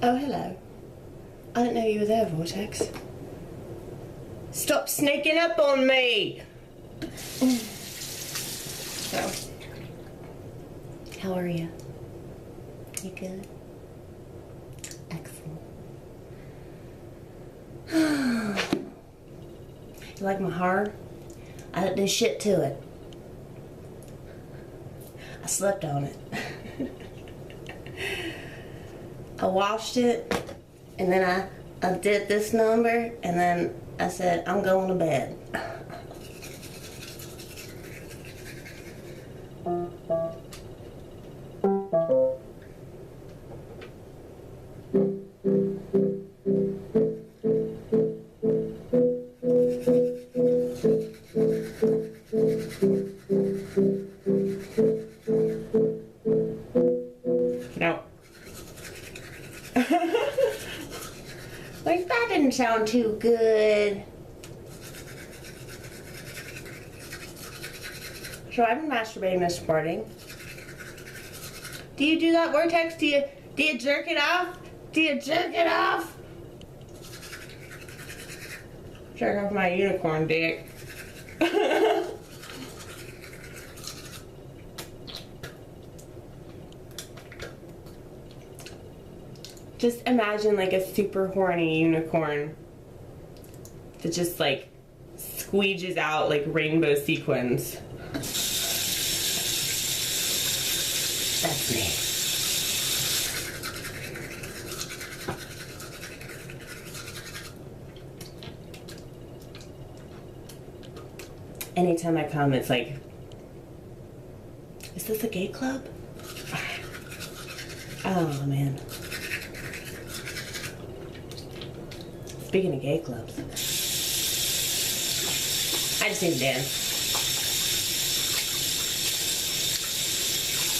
Oh, hello. I didn't know you were there, Vortex. Stop sneaking up on me! So, how are you? You good? Excellent. You like my hair? I didn't do shit to it. I slept on it. I washed it, and then I did this number, and then I said, I'm going to bed. No. Like, that didn't sound too good. So I've been masturbating this morning. Do you do that, Vortex? Do you jerk it off? Do you jerk it off? Jerk off my unicorn dick. Just imagine like a super horny unicorn that just like squeeges out like rainbow sequins. That's me. Anytime I come, it's like, is this a gay club? Oh man. Speaking of gay clubs, I just need to dance.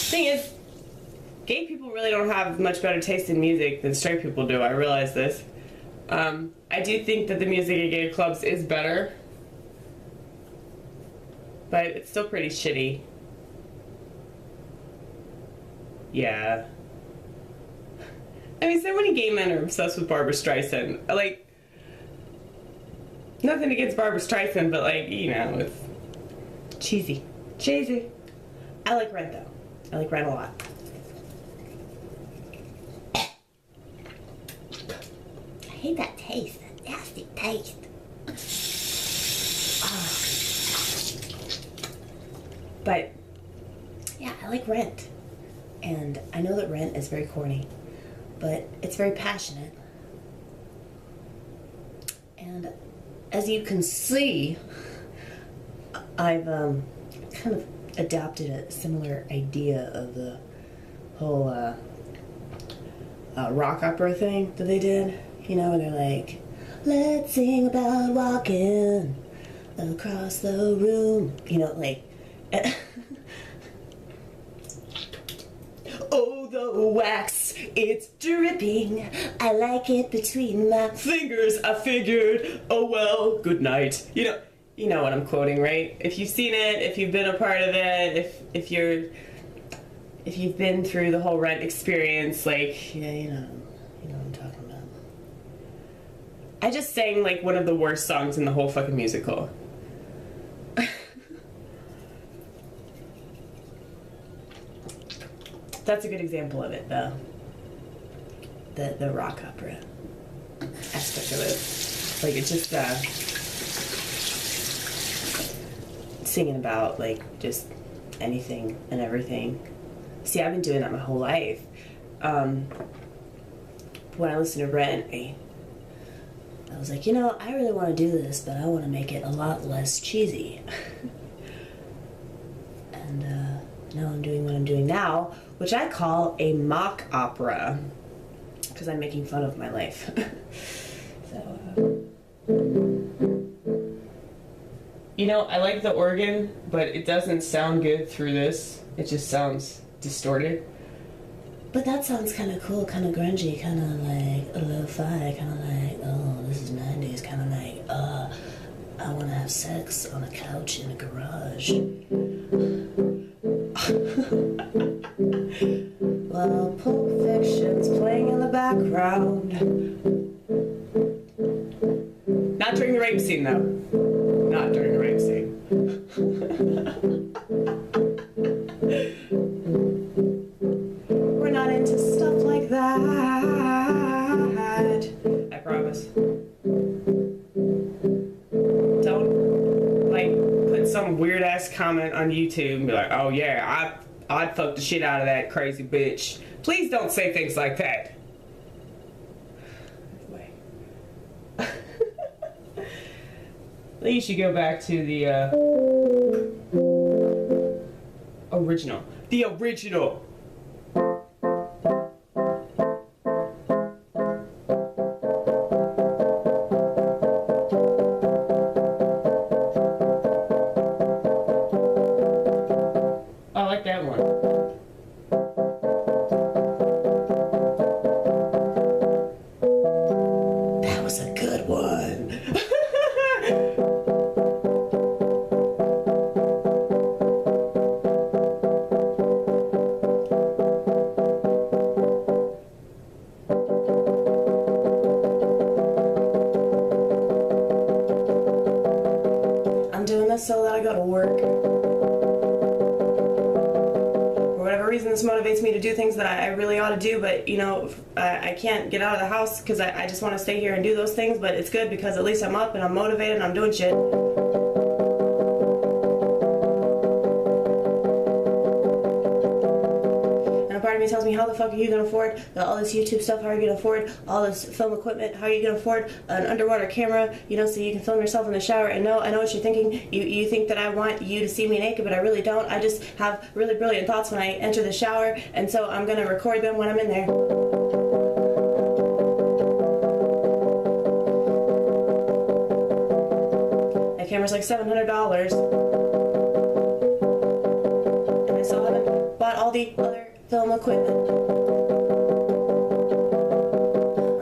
Thing is, gay people really don't have much better taste in music than straight people do. I realize this. I do think that the music at gay clubs is better, but it's still pretty shitty. Yeah. I mean, so many gay men are obsessed with Barbra Streisand. Like, nothing against Barbra Streisand, but like, you know, it's cheesy. Cheesy. I like Rent though. I like Rent a lot. I hate that taste, that nasty taste. But yeah, I like Rent. And I know that Rent is very corny, but it's very passionate. And as you can see, I've kind of adopted a similar idea of the whole rock opera thing that they did. You know, they're like, let's sing about walking across the room. You know, like, oh, the wax, it's dripping. I like it between my fingers. I figured, oh well, good night. You know what I'm quoting, right? If you've seen it, if you've been a part of it, if you've been through the whole Rent experience, like, yeah, you know what I'm talking about. I just sang like one of the worst songs in the whole fucking musical. That's a good example of it, though. The rock opera aspect of it. Like, it's just singing about like just anything and everything. See, I've been doing that my whole life. When I listened to Rent, I was like, you know, I really want to do this, but I want to make it a lot less cheesy. And now I'm doing what I'm doing now, which I call a mock opera, because I'm making fun of my life. So, you know, I like the organ, but it doesn't sound good through this. It just sounds distorted. But that sounds kind of cool, kind of grungy, kind of like a lo-fi, kind of like, oh, this is 90s, kind of like, I want to have sex on a couch in a garage. Well, Pulp Fiction's playing in the background. background. Not during the rape scene, though. Not during the rape scene. We're not into stuff like that. I promise. Don't, like, put some weird-ass comment on YouTube and be like, oh yeah, I'd fuck the shit out of that crazy bitch. Please don't say things like that. You should go back to the original. The original. I like that one. That was a good one. So that I go to work. For whatever reason, this motivates me to do things that I really ought to do, but you know, I can't get out of the house because I just want to stay here and do those things, but it's good because at least I'm up and I'm motivated and I'm doing shit. Part of me tells me, how the fuck are you gonna afford all this YouTube stuff? How are you gonna afford all this film equipment? How are you gonna afford an underwater camera, you know, so you can film yourself in the shower? And no, I know what you're thinking. You think that I want you to see me naked, but I really don't. I just have really brilliant thoughts when I enter the shower, and so I'm gonna record them when I'm in there. That camera's like $700, and I still haven't bought all the other film equipment.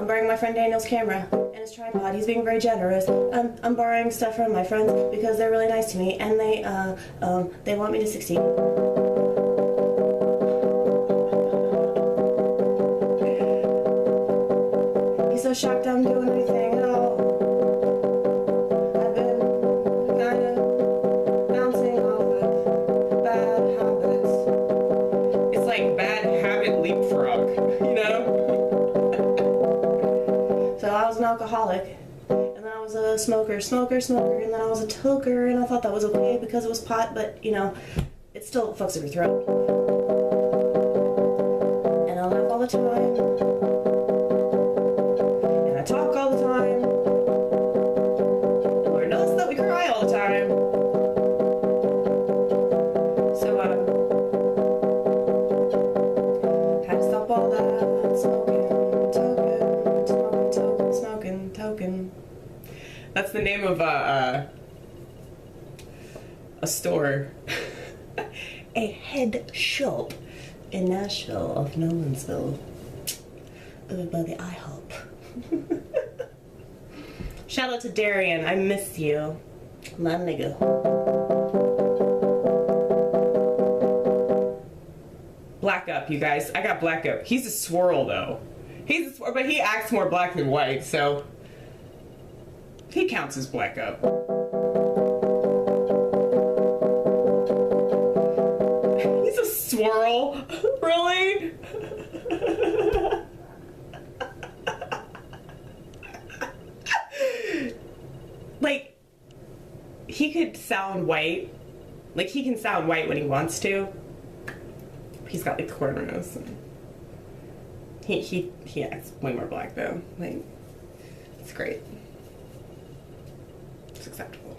I'm borrowing my friend Daniel's camera and his tripod. He's being very generous. I'm borrowing stuff from my friends because they're really nice to me and they want me to succeed. He's so shocked I'm doing anything at all. I've been kind of bouncing off of bad habits. It's like bad habit leapfrog, you know? So I was an alcoholic, and then I was a smoker, and then I was a toker, and I thought that was okay because it was pot, but, you know, it still fucks up your throat. And I laugh all the time, and I talk all the time, and Lord knows that we cry all the time. So, had to stop all that smoking, token. That's the name of a store. A head shop in Nashville off Nolensville. Over by the IHOP. Shout out to Darian, I miss you. My nigga. Black up, you guys. I got black up. He's a swirl though. He's a swirl, but he acts more black than white, so he counts as black up. He's a swirl? Really? Like, he could sound white. Like, he can sound white when he wants to. He's got like cornrows. He acts way more black though. Like, it's great. It's acceptable.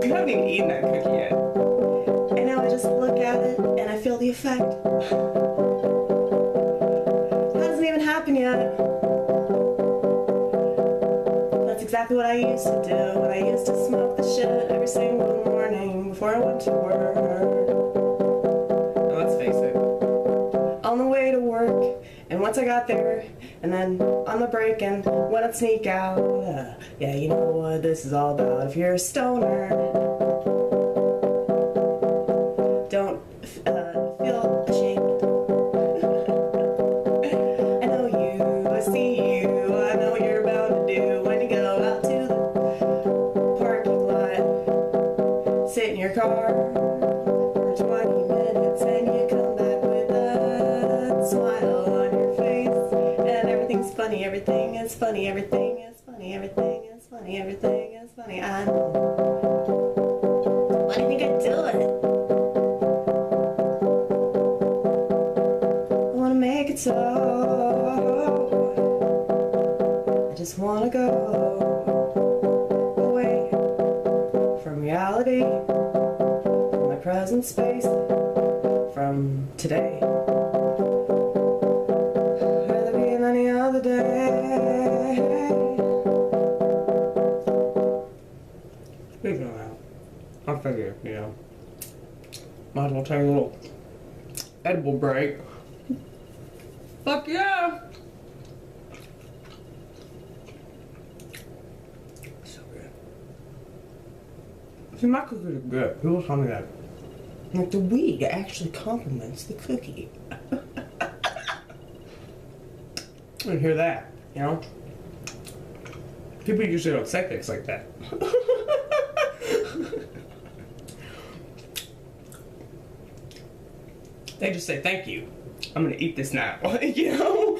You haven't even eaten that cookie yet. And now I just look at it and I feel the effect. It hasn't even happened yet. That's exactly what I used to do when I used to smoke the shit every single morning before I went to work. Now let's face it. On the way to work, and once I got there, and then on the break, and when I'd sneak out, yeah, you know what this is all about. If you're a stoner, don't feel ashamed. funny, everything is funny, everything is funny, everything is funny. I know. Why do you think I do it? I wanna make it so. I just wanna go away from reality, from my present space, from today. Rather be in any other day. Speaking of that, I figure, you know, might as well take a little edible break. Fuck yeah! So good. See, my cookies are good. People tell me that. Like, the weed actually complements the cookie. I didn't hear that, you know? People usually don't say things like that. They just say, thank you. I'm gonna eat this now, you know?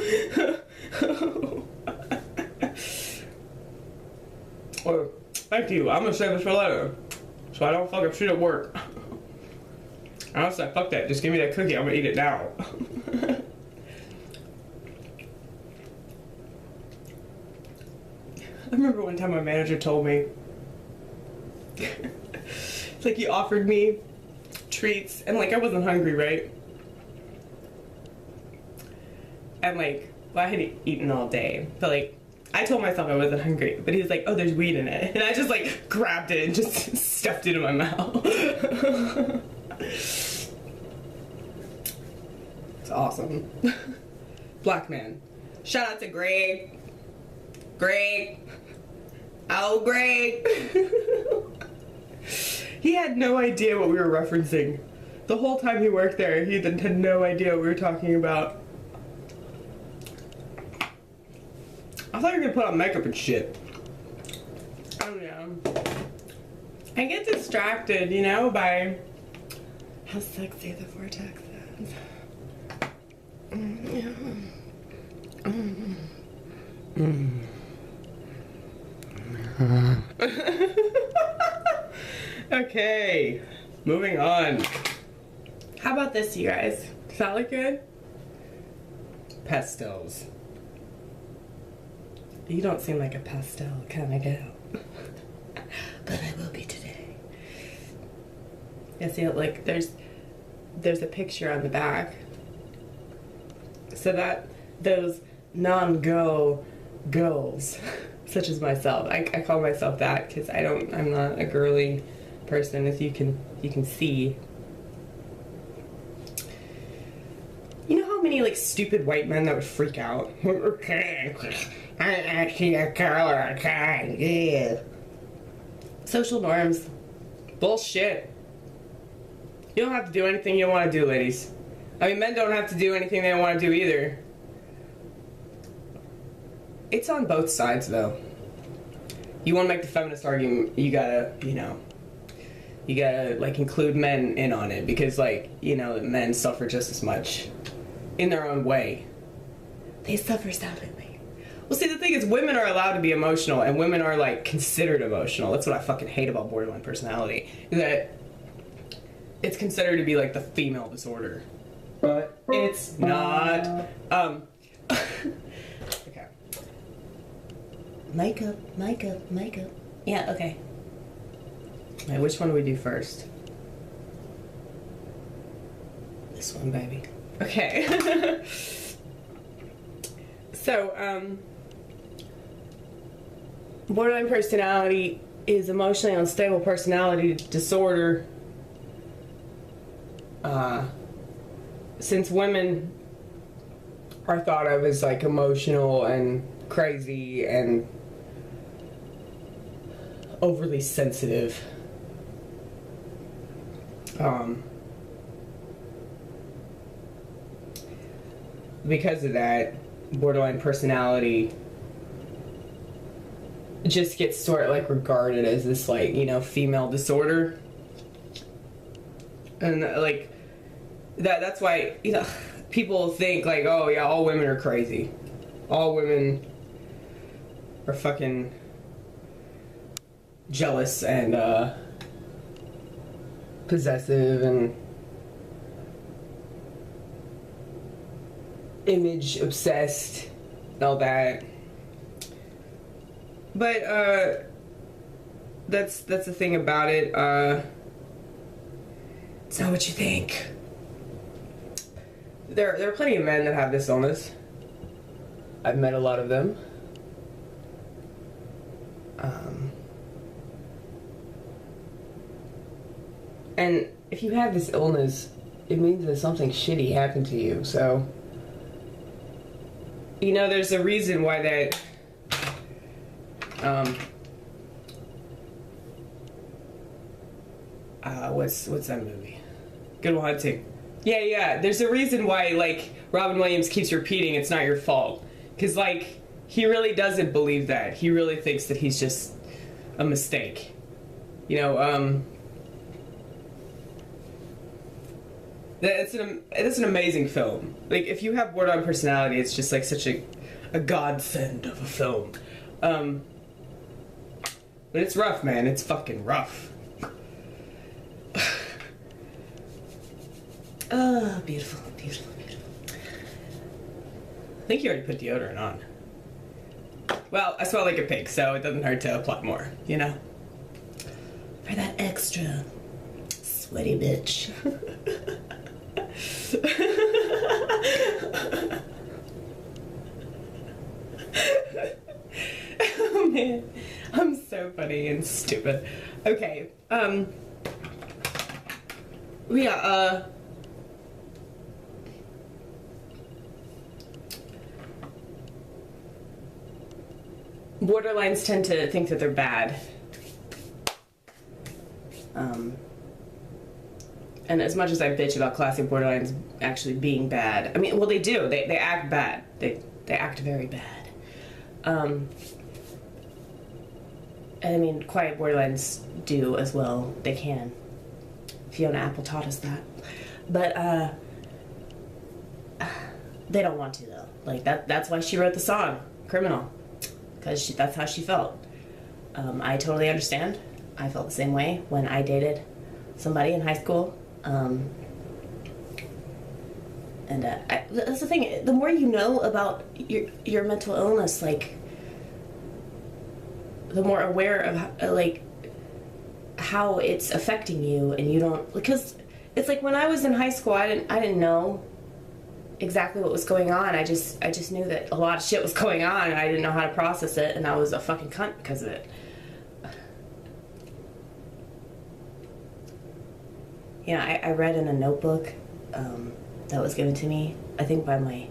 Or, thank you, I'm gonna save this for later, so I don't fucking shit at work. I was like, fuck that, just give me that cookie, I'm gonna eat it now. I remember one time my manager told me, it's like he offered me treats, and like I wasn't hungry, right? And like, well, I had eaten all day, but like, I told myself I wasn't hungry, but he was like, oh, there's weed in it. And I just like grabbed it and just stuffed it in my mouth. It's awesome. Black man. Shout out to Greg. Greg. Oh, Greg. He had no idea what we were referencing. The whole time he worked there, he had no idea what we were talking about. I thought you were gonna put on makeup and shit. Oh yeah. I get distracted, you know, by how sexy the vortex is. Okay, moving on. How about this, you guys? Does that look good? Pastels. You don't seem like a pastel kind of gal. But I will be today. Yeah, see, like, there's a picture on the back. So that those non-girl girls, such as myself, I call myself that because I'm not a girly person, as you can see. You know how many like stupid white men that would freak out? Okay, I actually a girl, okay, yeah. Social norms, bullshit. You don't have to do anything you don't want to do, ladies. I mean, men don't have to do anything they don't want to do either. It's on both sides, though. You want to make the feminist argument, you gotta, like, include men in on it, because, like, men suffer just as much in their own way. They suffer silently. Well, see, the thing is, women are allowed to be emotional, and women are, like, considered emotional. That's what I fucking hate about borderline personality, is that it's considered to be, like, the female disorder. But it's not. Okay. Makeup. Yeah, okay. Alright, which one do we do first? This one, baby. Okay. So, borderline personality is emotionally unstable personality disorder. Since women are thought of as like emotional and crazy and overly sensitive, because of that, borderline personality just gets sort of like regarded as this like, female disorder. And like that's why people think like, oh yeah, all women are crazy. All women are fucking jealous and possessive and image obsessed and all that. But that's the thing about it. It's not what you think. There are plenty of men that have this illness. I've met a lot of them. And if you have this illness, it means that something shitty happened to you. So, you know, there's a reason why that what's that movie? Good Will Hunting. Yeah, there's a reason why, like, Robin Williams keeps repeating it's not your fault. Because, like, he really doesn't believe that. He really thinks that he's just a mistake. You know, it's an amazing film. Like, if you have borderline personality, it's just, like, such a godsend of a film. But it's rough, man. It's fucking rough. Oh, beautiful, beautiful, beautiful. I think you already put deodorant on. Well, I smell like a pig, so it doesn't hurt to apply more, you know? For that extra sweaty bitch. Oh, man. I'm so funny and stupid. Okay, yeah, borderlines tend to think that they're bad. And as much as I bitch about classic borderlines actually being bad, I mean, well, they do. They act bad. They act very bad. And I mean, quiet borderlines do as well. They can. Fiona Apple taught us that. But, they don't want to, though. Like, that's why she wrote the song, Criminal. Because that's how she felt. I totally understand. I felt the same way when I dated somebody in high school. That's the thing. The more you know about your mental illness, like, the more aware of like how it's affecting you, and you don't, because it's like when I was in high school, I didn't know exactly what was going on. I just knew that a lot of shit was going on, and I didn't know how to process it, and I was a fucking cunt because of it. Yeah, I read in a notebook that was given to me, I think by my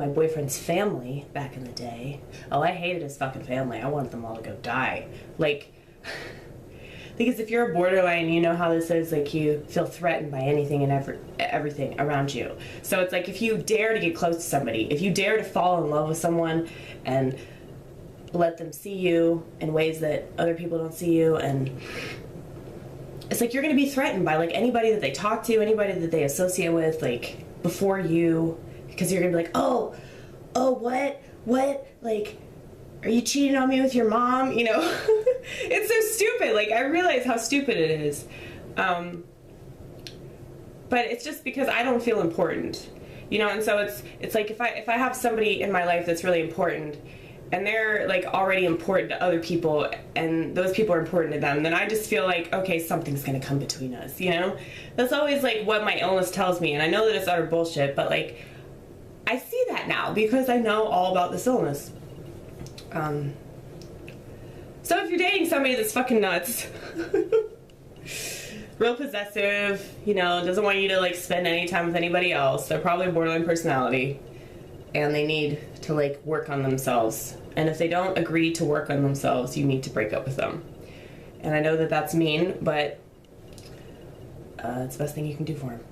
boyfriend's family back in the day. Oh, I hated his fucking family. I wanted them all to go die. Like, because if you're a borderline, you know how this is. Like, you feel threatened by anything and everything around you. So it's like, if you dare to get close to somebody, if you dare to fall in love with someone and let them see you in ways that other people don't see you, and it's like you're going to be threatened by, like, anybody that they talk to, anybody that they associate with, like, before you, because you're going to be like, oh, what, like, are you cheating on me with your mom? You know, it's so stupid. Like, I realize how stupid it is. But it's just because I don't feel important, you know? And so it's like, if I have somebody in my life that's really important, and they're, like, already important to other people, and those people are important to them, then I just feel like, okay, something's gonna come between us, you know? That's always, like, what my illness tells me, and I know that it's utter bullshit, but, like, I see that now because I know all about this illness. So if you're dating somebody that's fucking nuts, real possessive, you know, doesn't want you to, like, spend any time with anybody else, they're probably borderline personality, and they need to, like, work on themselves. And if they don't agree to work on themselves, you need to break up with them. And I know that that's mean, but it's the best thing you can do for them.